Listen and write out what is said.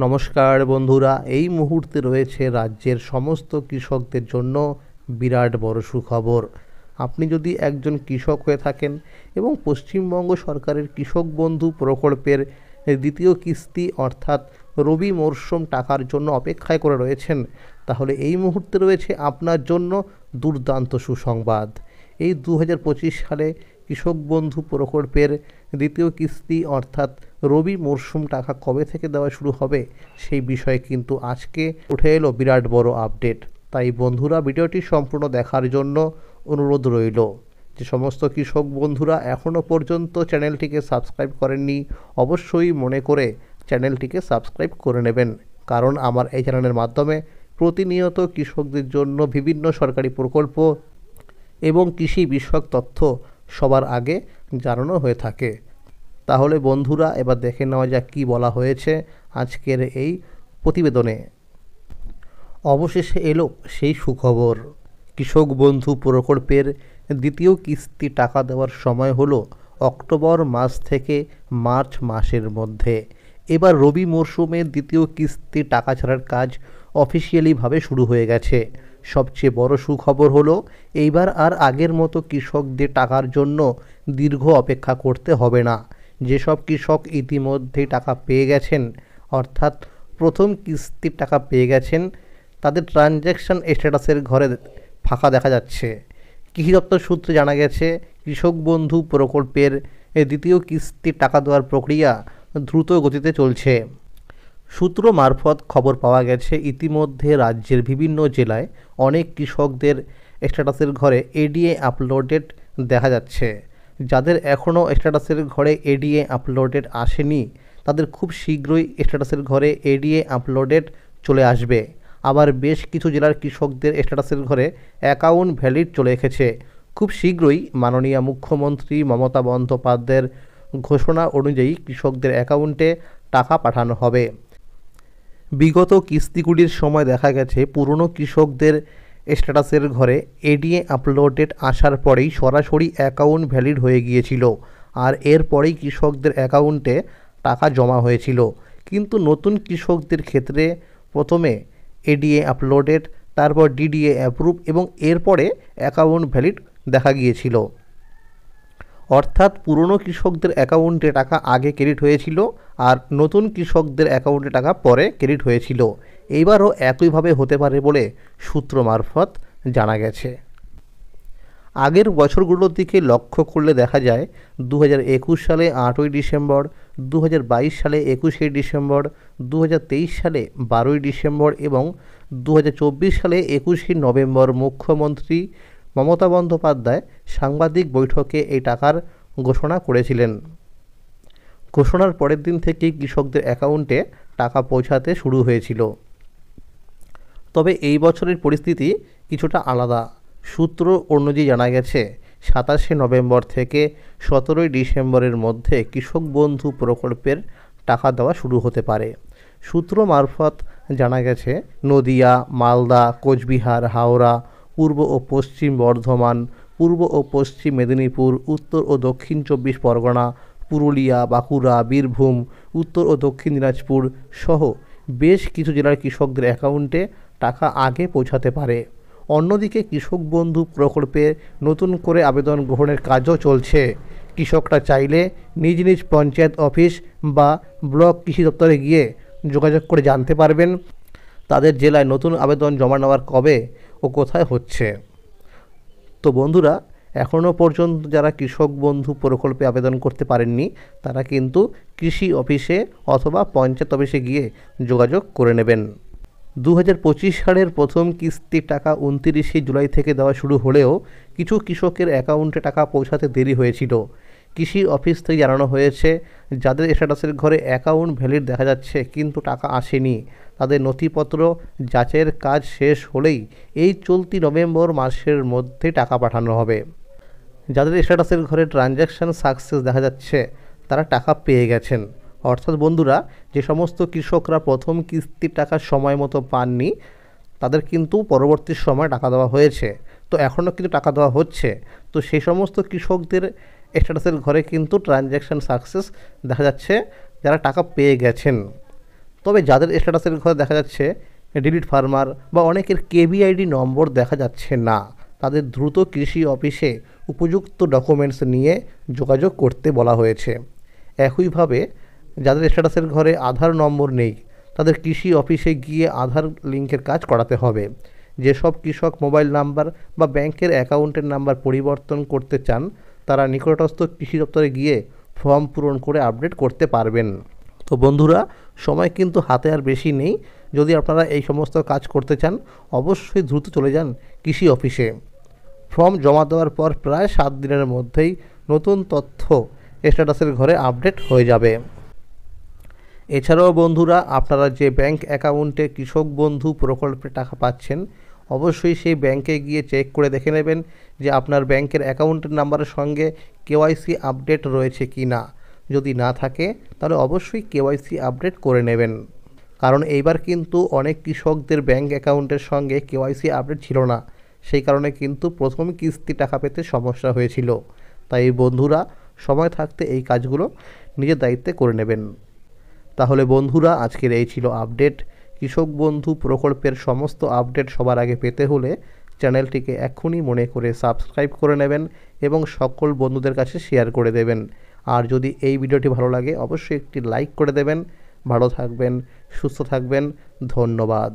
নমস্কার বন্ধুরা, এই মুহূর্তে রয়েছে রাজ্যের সমস্ত কৃষকদের জন্য বিরাট বড় সুখবর। আপনি যদি একজন কৃষক হয়ে থাকেন এবং পশ্চিমবঙ্গ সরকারের কৃষক বন্ধু প্রকল্পের দ্বিতীয় কিস্তি অর্থাৎ রবি মরশুম টাকার জন্য অপেক্ষায় করে রয়েছেন, তাহলে এই মুহূর্তে রয়েছে আপনার জন্য দুর্দান্ত সুসংবাদ। এই 2025 সালে কৃষক বন্ধু প্রকল্পের দ্বিতীয় কিস্তি অর্থাৎ রবি মরশুম টাকা কবে থেকে দেওয়া শুরু হবে সেই বিষয়ে কিন্তু আজকে উঠে এলো বিরাট বড় আপডেট। তাই বন্ধুরা, ভিডিওটি সম্পূর্ণ দেখার জন্য অনুরোধ রইল। যে সমস্ত কৃষক বন্ধুরা এখনও পর্যন্ত চ্যানেলটিকে সাবস্ক্রাইব করেননি, অবশ্যই মনে করে চ্যানেলটিকে সাবস্ক্রাইব করে নেবেন, কারণ আমার এই চ্যানেলের মাধ্যমে প্রতিনিয়ত কৃষকদের জন্য বিভিন্ন সরকারি প্রকল্প এবং কৃষি বিষয়ক তথ্য সবার আগে জানানো হয়ে থাকে। তাহলে বন্ধুরা, এবার দেখে নেওয়া যাক কী বলা হয়েছে আজকের এই প্রতিবেদনে। অবশেষে এলো সেই সুখবর। কৃষক বন্ধু প্রকল্পের দ্বিতীয় কিস্তি টাকা দেওয়ার সময় হলো অক্টোবর মাস থেকে মার্চ মাসের মধ্যে। এবার রবি মরশুমের দ্বিতীয় কিস্তি টাকা ছাড়ার কাজ অফিসিয়ালিভাবে শুরু হয়ে গেছে। সবচেয়ে বড় সুখবর হলো এইবার আর আগের মতো কৃষকদের টাকার জন্য দীর্ঘ অপেক্ষা করতে হবে না। যেসব কৃষক ইতিমধ্যেই টাকা পেয়ে গেছেন, অর্থাৎ প্রথম কিস্তির টাকা পেয়ে গেছেন, তাদের ট্রানজ্যাকশান স্ট্যাটাসের ঘরে ফাঁকা দেখা যাচ্ছে। কৃষি দপ্তর সূত্রে জানা গেছে, কৃষক বন্ধু প্রকল্পের দ্বিতীয় কিস্তির টাকা দেওয়ার প্রক্রিয়া দ্রুত গতিতে চলছে। সূত্র মারফত খবর পাওয়া গেছে, ইতিমধ্যে রাজ্যের বিভিন্ন জেলায় অনেক কৃষকদের স্ট্যাটাসের ঘরে এডিএ আপলোডেড দেখা যাচ্ছে। যাদের এখনও স্ট্যাটাসের ঘরে এডিএ আপলোডেড আসেনি, তাদের খুব শীঘ্রই স্ট্যাটাসের ঘরে এডিএ আপলোডেড চলে আসবে। আবার বেশ কিছু জেলার কৃষকদের স্ট্যাটাসের ঘরে অ্যাকাউন্ট ভ্যালিড চলে এসেছে। খুব শীঘ্রই মাননীয় মুখ্যমন্ত্রী মমতা বন্দ্যোপাধ্যায়ের ঘোষণা অনুযায়ী কৃষকদের অ্যাকাউন্টে টাকা পাঠানো হবে। বিগত কিস্তিগুলির সময় দেখা গেছে, পুরনো কৃষকদের স্ট্যাটাসের ঘরে এডিএ আপলোডেড আসার পরেই সরাসরি অ্যাকাউন্ট ভ্যালিড হয়ে গিয়েছিল, আর এরপরেই কৃষকদের অ্যাকাউন্টে টাকা জমা হয়েছিল। কিন্তু নতুন কৃষকদের ক্ষেত্রে প্রথমে এডিএ আপলোডেড, তারপর ডিডিএ অ্যাপ্রুভ এবং এরপরে অ্যাকাউন্ট ভ্যালিড দেখা গিয়েছিল। অর্থাৎ পুরনো কৃষকদের অ্যাকাউন্টে টাকা আগে ক্রেডিট হয়েছিল আর নতুন কৃষকদের অ্যাকাউন্টে টাকা পরে ক্রেডিট হয়েছিল। এইবারও একইভাবে হতে পারে বলে সূত্র মারফত জানা গেছে। আগের বছরগুলোর দিকে লক্ষ্য করলে দেখা যায়, 2021 সালে 8ই ডিসেম্বর, 2022 সালে 21শে ডিসেম্বর, 2023 সালে 12ই ডিসেম্বর এবং 2024 সালে 21শে নভেম্বর মুখ্যমন্ত্রী মমতা বন্দ্যোপাধ্যায় সাংবাদিক বৈঠকে এই টাকার ঘোষণা করেছিলেন। ঘোষণার পরের দিন থেকেই কৃষকদের অ্যাকাউন্টে টাকা পৌঁছাতে শুরু হয়েছিল। তবে এই বছরের পরিস্থিতি কিছুটা আলাদা। সূত্র অনুযায়ী জানা গেছে, 27শে নভেম্বর থেকে 17ই ডিসেম্বরের মধ্যে কৃষক বন্ধু প্রকল্পের টাকা দেওয়া শুরু হতে পারে। সূত্র মারফত জানা গেছে, নদিয়া, মালদা, কোচবিহার, হাওড়া, পূর্ব ও পশ্চিম বর্ধমান, পূর্ব ও পশ্চিম মেদিনীপুর, উত্তর ও দক্ষিণ 24 পরগনা, পুরুলিয়া, বাঁকুড়া, বীরভূম, উত্তর ও দক্ষিণ দিনাজপুর সহ বেশ কিছু জেলার কৃষকদের অ্যাকাউন্টে টাকা আগে পৌঁছাতে পারে। অন্যদিকে কৃষক বন্ধু প্রকল্পে নতুন করে আবেদন গ্রহণের কাজও চলছে। কৃষকরা চাইলে নিজ নিজ পঞ্চায়েত অফিস বা ব্লক কৃষি দপ্তরে গিয়ে যোগাযোগ করে জানতে পারবেন তাদের জেলায় নতুন আবেদন জমা নেওয়ার কবে ও কোথায় হচ্ছে। তো বন্ধুরা, এখনও পর্যন্ত যারা কৃষক বন্ধু প্রকল্পে আবেদন করতে পারেননি, তারা কিন্তু কৃষি অফিসে অথবা পঞ্চায়েত অফিসে গিয়ে যোগাযোগ করে নেবেন। 2025 সালের প্রথম কিস্তির টাকা 29শে জুলাই থেকে দেওয়া শুরু হলেও কিছু কৃষকের অ্যাকাউন্টে টাকা পৌঁছাতে দেরি হয়েছিল। কৃষি অফিস থেকে জানানো হয়েছে, যাদের স্ট্যাটাসের ঘরে অ্যাকাউন্ট ভ্যালিড দেখা যাচ্ছে কিন্তু টাকা আসেনি, তাদের নথিপত্র যাচাইয়ের কাজ শেষ হলেই এই চলতি নভেম্বর মাসের মধ্যে টাকা পাঠানো হবে। যাদের স্ট্যাটাসের ঘরে ট্রানজ্যাকশান সাকসেস দেখা যাচ্ছে, তারা টাকা পেয়ে গেছেন। অর্থাৎ বন্ধুরা, যে সমস্ত কৃষকরা প্রথম কিস্তির টাকা সময় মতো পাননি, তাদের কিন্তু পরবর্তী সময় টাকা দেওয়া হয়েছে। তো এখনও কিন্তু টাকা দেওয়া হচ্ছে। তো সেই সমস্ত কৃষকদের স্ট্যাটাসের ঘরে কিন্তু ট্রানজ্যাকশান সাকসেস দেখা যাচ্ছে, যারা টাকা পেয়ে গেছেন। তবে যাদের স্ট্যাটাসের ঘরে দেখা যাচ্ছে ডিলিট ফার্মার বা অনেকের কেভিআইডি নম্বর দেখা যাচ্ছে না, তাদের দ্রুত কৃষি অফিসে উপযুক্ত ডকুমেন্টস নিয়ে যোগাযোগ করতে বলা হয়েছে। একইভাবে যাদের স্ট্যাটাসের ঘরে আধার নম্বর নেই, তাদের কৃষি অফিসে গিয়ে আধার লিঙ্কের কাজ করাতে হবে। যেসব কৃষক মোবাইল নাম্বার বা ব্যাংকের অ্যাকাউন্টের নাম্বার পরিবর্তন করতে চান, তারা নিকটস্থ কৃষি দপ্তরে গিয়ে ফর্ম পূরণ করে আপডেট করতে পারবেন। তো বন্ধুরা, সময় কিন্তু হাতে আর বেশি নেই। যদি আপনারা এই সমস্ত কাজ করতে চান, অবশ্যই দ্রুত চলে যান কৃষি অফিসে। ফর্ম জমা দেওয়ার পর প্রায় 7 দিনের মধ্যেই নতুন তথ্য স্ট্যাটাসের ঘরে আপডেট হয়ে যাবে। এছাড়াও বন্ধুরা, আপনারা যে ব্যাংক অ্যাকাউন্টে কৃষক বন্ধু প্রকল্পে টাকা পাচ্ছেন, অবশ্যই সেই ব্যাংকে গিয়ে চেক করে দেখে নেবেন যে আপনার ব্যাংকের অ্যাকাউন্টের নাম্বারের সঙ্গে কেওয়াইসি আপডেট রয়েছে কি না। যদি না থাকে তাহলে অবশ্যই কেওয়াইসি আপডেট করে নেবেন, কারণ এইবার কিন্তু অনেক কৃষকদের ব্যাংক অ্যাকাউন্টের সঙ্গে কেওয়াইসি আপডেট ছিল না। সেই কারণে কিন্তু প্রথম কিস্তি টাকা পেতে সমস্যা হয়েছিল। তাই বন্ধুরা, সময় থাকতে এই কাজগুলো নিজের দায়িত্বে করে নেবেন। তাহলে বন্ধুরা, আজকের এই ছিল আপডেট। কৃষক বন্ধু প্রকল্পের সমস্ত আপডেট সবার আগে পেতে হলে চ্যানেলটিকে এক্ষুনি মনে করে সাবস্ক্রাইব করে নেবেন এবং সকল বন্ধুদের কাছে শেয়ার করে দেবেন। আর যদি এই ভিডিওটি ভালো লাগে, অবশ্যই একটি লাইক করে দেবেন। ভালো থাকবেন, সুস্থ থাকবেন। ধন্যবাদ।